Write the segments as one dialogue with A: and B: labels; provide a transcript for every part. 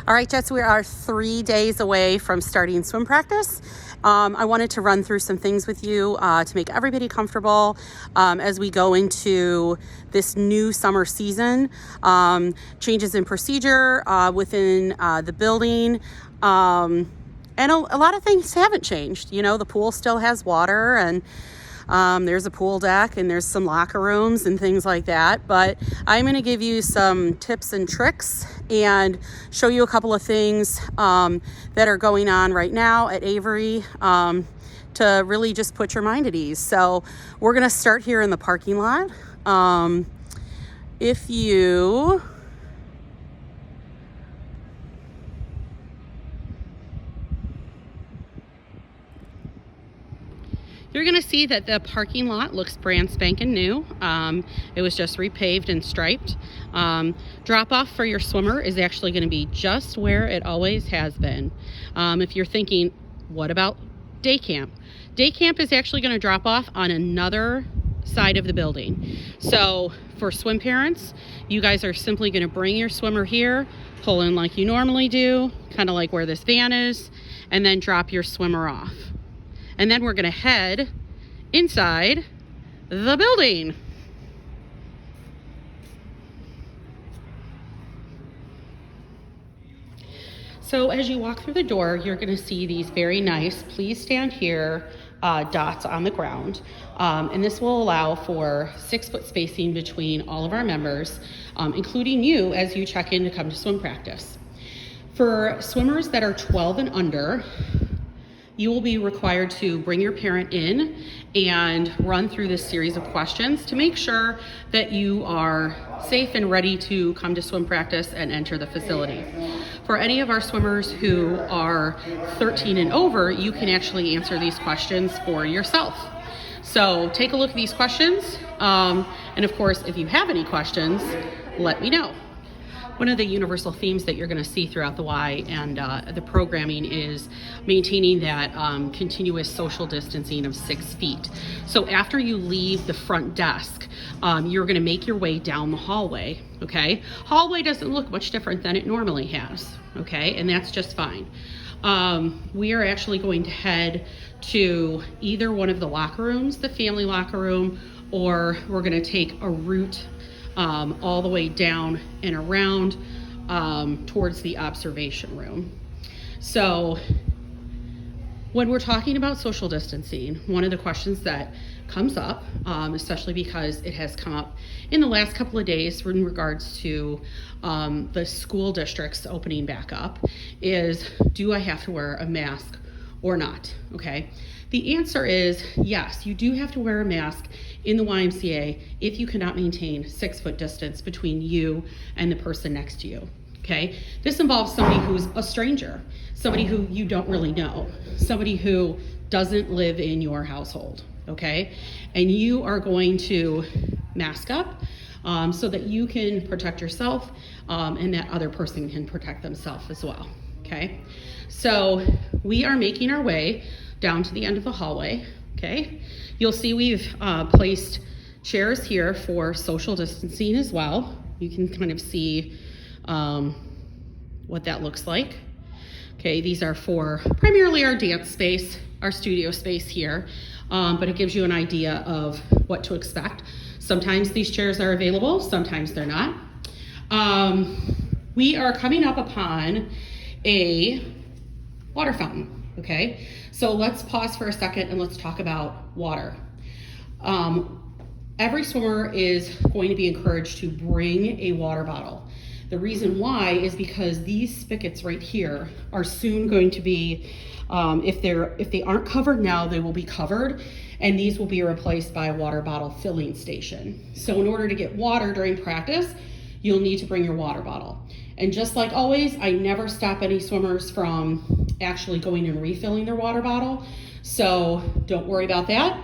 A: All right, Jets, we are 3 days away from starting swim practice. I wanted to run through some things with you to make everybody comfortable as we go into this new summer season. Changes in procedure within the building. And a lot of things haven't changed. You know, the pool still has water, and there's a pool deck, and there's some locker rooms and things like that. But I'm going to give you some tips and tricks and show you a couple of things that are going on right now at Avery to really just put your mind at ease. So we're going to start here in the parking lot. You're going to see that the parking lot looks brand spanking new. It was just repaved and striped. Drop off for your swimmer is actually going to be just where it always has been. If you're thinking, what about day camp? Day camp is actually going to drop off on another side of the building. So for swim parents, you guys are simply going to bring your swimmer here, pull in like you normally do, kind of like where this van is, and then drop your swimmer off. And then we're going to head inside the building. So as you walk through the door, you're going to see these very nice, please stand here, dots on the ground. And this will allow for 6-foot spacing between all of our members, including you as you check in to come to swim practice. For swimmers that are 12 and under, you will be required to bring your parent in and run through this series of questions to make sure that you are safe and ready to come to swim practice and enter the facility. For any of our swimmers who are 13 and over, you can actually answer these questions for yourself. So take a look at these questions, and of course, if you have any questions, let me know. One of the universal themes that you're going to see throughout the Y and the programming is maintaining that continuous social distancing of 6 feet. So after you leave the front desk, you're going to make your way down the hallway, okay? Hallway doesn't look much different than it normally has, okay? And that's just fine. We are actually going to head to either one of the locker rooms, the family locker room, or we're going to take a route all the way down and around towards the observation room. So when we're talking about social distancing, one of the questions that comes up, especially because it has come up in the last couple of days in regards to the school districts opening back up, is do I have to wear a mask or not? Okay. The answer is yes, you do have to wear a mask in the YMCA if you cannot maintain 6-foot distance between you and the person next to you, okay? This involves somebody who's a stranger, somebody who you don't really know, somebody who doesn't live in your household, okay? And you are going to mask up so that you can protect yourself and that other person can protect themselves as well, okay? So we are making our way down to the end of the hallway, okay? You'll see we've placed chairs here for social distancing as well. You can kind of see what that looks like. Okay, these are for primarily our dance space, our studio space here, but it gives you an idea of what to expect. Sometimes these chairs are available, sometimes they're not. We are coming up upon a water fountain. Okay, so let's pause for a second and let's talk about water. Every swimmer is going to be encouraged to bring a water bottle. The reason why is because these spigots right here are soon going to be, if they aren't covered now, they will be covered, and these will be replaced by a water bottle filling station. So in order to get water during practice, you'll need to bring your water bottle. And just like always, I never stop any swimmers from actually going and refilling their water bottle. So don't worry about that.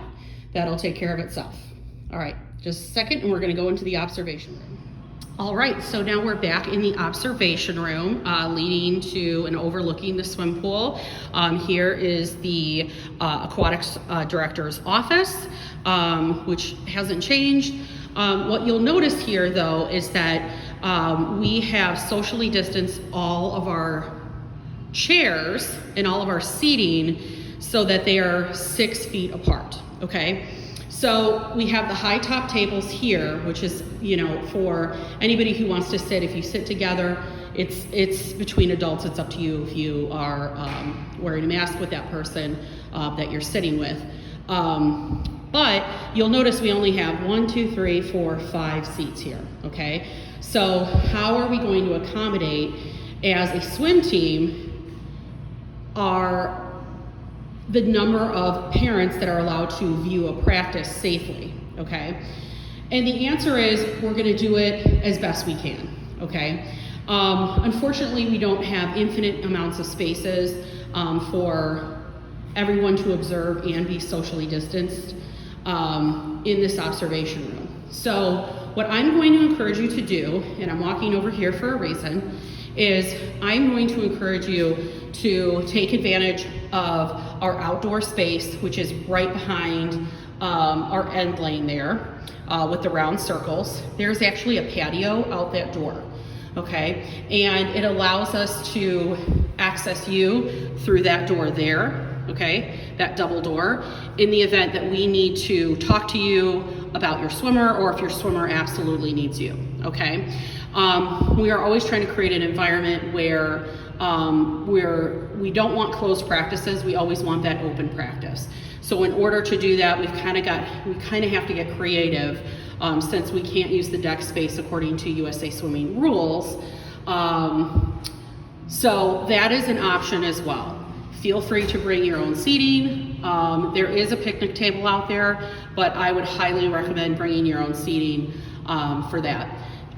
A: That'll take care of itself. All right, just a second, and we're gonna go into the observation room. All right, so now we're back in the observation room leading to and overlooking the swim pool. Here is the aquatics director's office, which hasn't changed. What you'll notice here though is that We have socially distanced all of our chairs and all of our seating so that they are 6 feet apart, okay? So we have the high top tables here, which is, you know, for anybody who wants to sit. If you sit together, it's between adults. It's up to you if you are wearing a mask with that person that you're sitting with. But you'll notice we only have 1, 2, 3, 4, 5 seats here, okay? So how are we going to accommodate, as a swim team, the number of parents that are allowed to view a practice safely, okay? And the answer is we're gonna do it as best we can, okay? Unfortunately, we don't have infinite amounts of spaces for everyone to observe and be socially distanced in this observation room. So what I'm going to encourage you to do, and I'm walking over here for a reason, is I'm going to encourage you to take advantage of our outdoor space, which is right behind our end lane there with the round circles. There's actually a patio out that door, okay? And it allows us to access you through that door there, okay? That double door, in the event that we need to talk to you about your swimmer, or if your swimmer absolutely needs you, okay? We are always trying to create an environment where we don't want closed practices. We always want that open practice. So in order to do that, we kind of have to get creative since we can't use the deck space according to USA Swimming rules. So that is an option as well. Feel free to bring your own seating. There is a picnic table out there, but I would highly recommend bringing your own seating for that.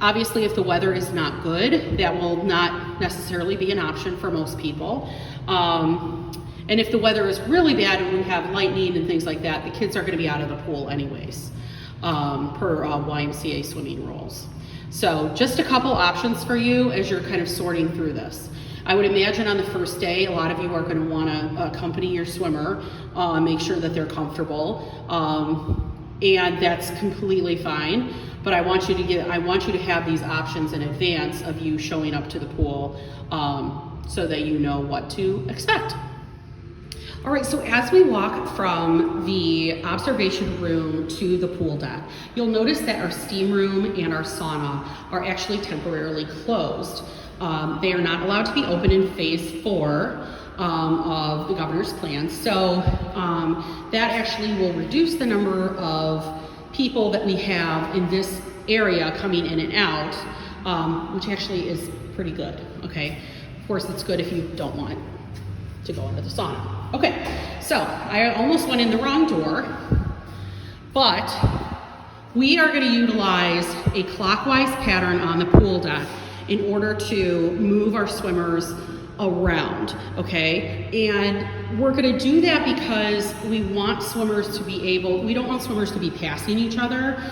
A: Obviously, if the weather is not good, that will not necessarily be an option for most people. And if the weather is really bad and we have lightning and things like that, the kids are going to be out of the pool anyways, per YMCA swimming rules. So just a couple options for you as you're kind of sorting through this. I would imagine on the first day, a lot of you are going to want to accompany your swimmer, make sure that they're comfortable, and that's completely fine. But I want you to have these options in advance of you showing up to the pool, so that you know what to expect. All right, so as we walk from the observation room to the pool deck, you'll notice that our steam room and our sauna are actually temporarily closed. They are not allowed to be open in phase 4 of the governor's plan. So that actually will reduce the number of people that we have in this area coming in and out, which actually is pretty good, okay? Of course, it's good if you don't want to go into the sauna. Okay, so I almost went in the wrong door, but we are gonna utilize a clockwise pattern on the pool deck in order to move our swimmers around, okay? And we're gonna do that because we want swimmers to be able, we don't want swimmers to be passing each other.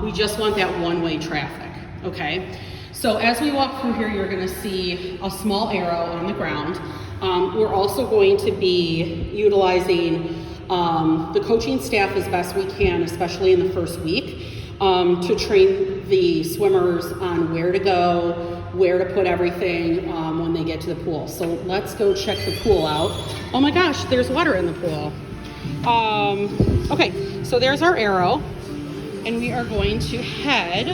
A: We just want that one-way traffic, okay? So as we walk through here, you're gonna see a small arrow on the ground. We're also going to be utilizing the coaching staff as best we can, especially in the first week, to train the swimmers on where to go, where to put everything when they get to the pool. So let's go check the pool out. Oh my gosh, there's water in the pool. Okay, so there's our arrow, and we are going to head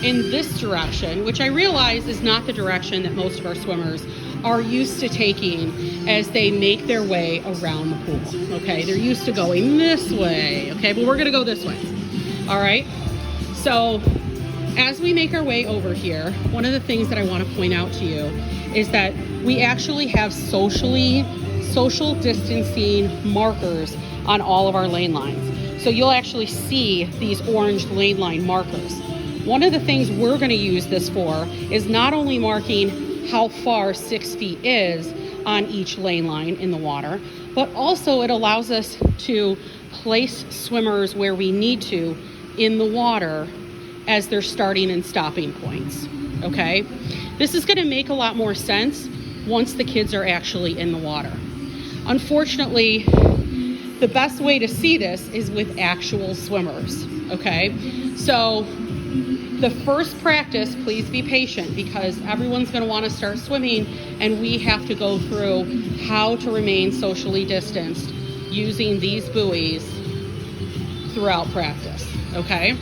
A: in this direction, which I realize is not the direction that most of our swimmers are used to taking as they make their way around the pool, okay? They're used to going this way, okay? But we're gonna go this way, all right? So as we make our way over here, one of the things that I wanna point out to you is that we actually have social distancing markers on all of our lane lines. So you'll actually see these orange lane line markers. One of the things we're gonna use this for is not only marking how far 6 feet is on each lane line in the water, but also it allows us to place swimmers where we need to in the water as they're starting and stopping points, okay? This is gonna make a lot more sense once the kids are actually in the water. Unfortunately, the best way to see this is with actual swimmers, okay? So The first practice, please be patient because everyone's going to want to start swimming and we have to go through how to remain socially distanced using these buoys throughout practice, okay?